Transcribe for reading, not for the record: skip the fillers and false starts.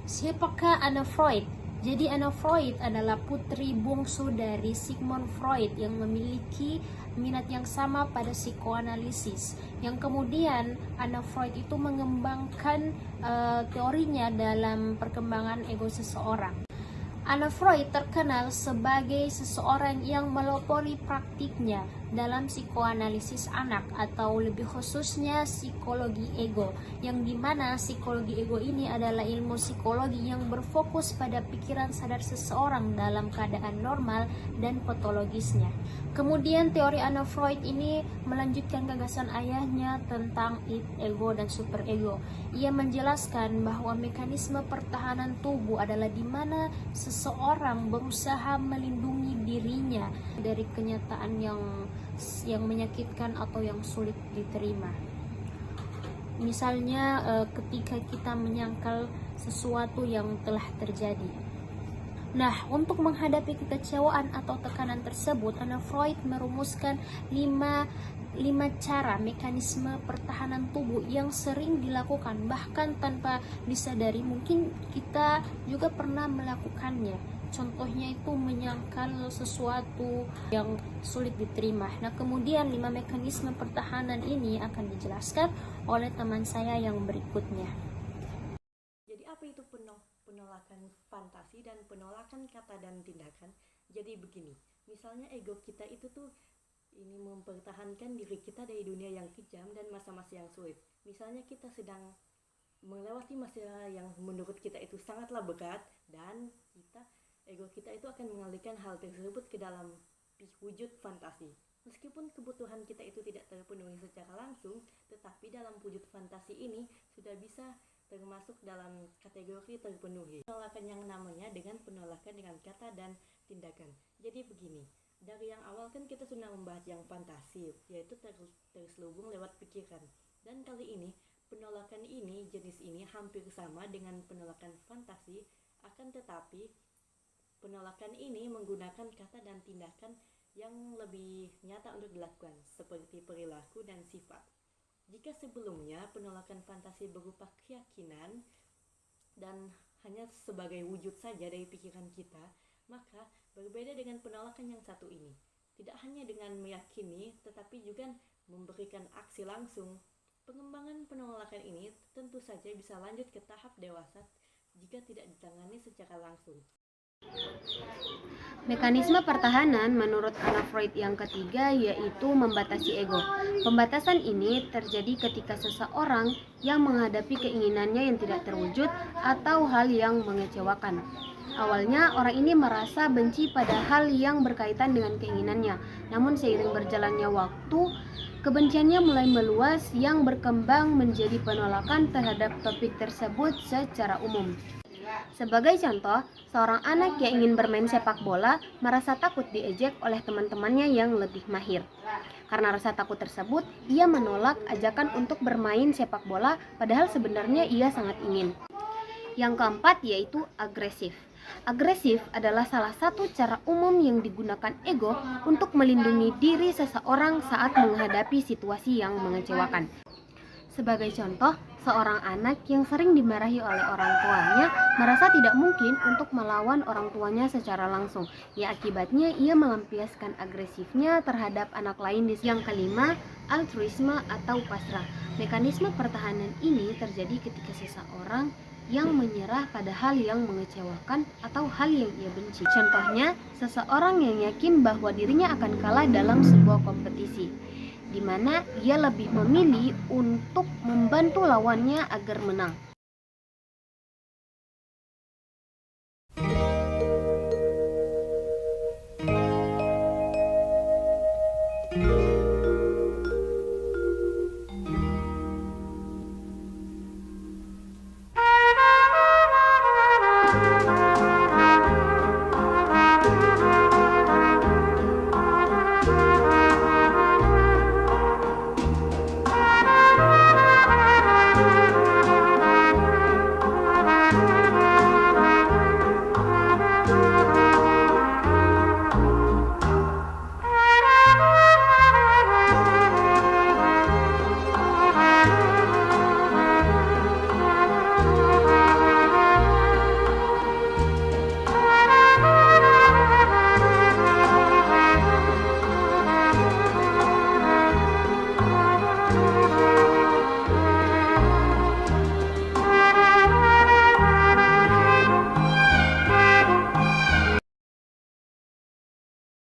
Siapakah Anna Freud? Jadi Anna Freud adalah putri bungsu dari Sigmund Freud yang memiliki minat yang sama pada psikoanalisis. Yang kemudian Anna Freud itu mengembangkan teorinya dalam perkembangan ego seseorang. Anna Freud terkenal sebagai seseorang yang melopori praktiknya dalam psikoanalisis anak atau lebih khususnya psikologi ego, yang dimana psikologi ego ini adalah ilmu psikologi yang berfokus pada pikiran sadar seseorang dalam keadaan normal dan patologisnya. Kemudian teori Anna Freud ini melanjutkan gagasan ayahnya tentang ego dan superego. Ia menjelaskan bahwa mekanisme pertahanan tubuh adalah di mana seseorang berusaha melindungi dirinya dari kenyataan yang menyakitkan atau yang sulit diterima. Misalnya ketika kita menyangkal sesuatu yang telah terjadi. Nah, untuk menghadapi kekecewaan atau tekanan tersebut, Anna Freud merumuskan 5 cara mekanisme pertahanan tubuh yang sering dilakukan bahkan tanpa disadari. Mungkin kita juga pernah melakukannya. Contohnya itu menyangkal sesuatu yang sulit diterima. Nah, kemudian 5 mekanisme pertahanan ini akan dijelaskan oleh teman saya yang berikutnya. Jadi apa itu penolakan fantasi dan penolakan kata dan tindakan? Jadi begini, misalnya ego kita itu tuh ini mempertahankan diri kita dari dunia yang kejam dan masa-masa yang sulit. Misalnya kita sedang melewati masa yang menurut kita itu sangatlah berat, dan ego kita itu akan mengalihkan hal tersebut ke dalam wujud fantasi. Meskipun kebutuhan kita itu tidak terpenuhi secara langsung, tetapi dalam wujud fantasi ini sudah bisa termasuk dalam kategori terpenuhi. Penolakan yang namanya dengan penolakan dengan kata dan tindakan. Jadi begini, dari yang awal kan kita sudah membahas yang fantasi, yaitu terselubung lewat pikiran. Dan kali ini, penolakan ini, jenis ini hampir sama dengan penolakan fantasi, akan tetapi penolakan ini menggunakan kata dan tindakan yang lebih nyata untuk dilakukan, seperti perilaku dan sifat. Jika sebelumnya penolakan fantasi berupa keyakinan dan hanya sebagai wujud saja dari pikiran kita, maka berbeda dengan penolakan yang satu ini. Tidak hanya dengan meyakini, tetapi juga memberikan aksi langsung. Pengembangan penolakan ini tentu saja bisa lanjut ke tahap dewasa jika tidak ditangani secara langsung. Mekanisme pertahanan menurut Anna Freud yang ketiga yaitu membatasi ego. Pembatasan ini terjadi ketika seseorang yang menghadapi keinginannya yang tidak terwujud atau hal yang mengecewakan. Awalnya orang ini merasa benci pada hal yang berkaitan dengan keinginannya, namun seiring berjalannya waktu, kebenciannya mulai meluas yang berkembang menjadi penolakan terhadap topik tersebut secara umum. Sebagai contoh, seorang anak yang ingin bermain sepak bola merasa takut diejek oleh teman-temannya yang lebih mahir. Karena rasa takut tersebut, ia menolak ajakan untuk bermain sepak bola padahal sebenarnya ia sangat ingin. Yang keempat yaitu agresif. Agresif adalah salah satu cara umum yang digunakan ego untuk melindungi diri seseorang saat menghadapi situasi yang mengecewakan. Sebagai contoh, seorang anak yang sering dimarahi oleh orang tuanya merasa tidak mungkin untuk melawan orang tuanya secara langsung. Ya, akibatnya ia melampiaskan agresifnya terhadap anak lain. Yang kelima, altruisme atau pasrah. Mekanisme pertahanan ini terjadi ketika seseorang yang menyerah pada hal yang mengecewakan atau hal yang ia benci. Contohnya, seseorang yang yakin bahwa dirinya akan kalah dalam sebuah kompetisi, di mana ia lebih memilih untuk membantu lawannya agar menang.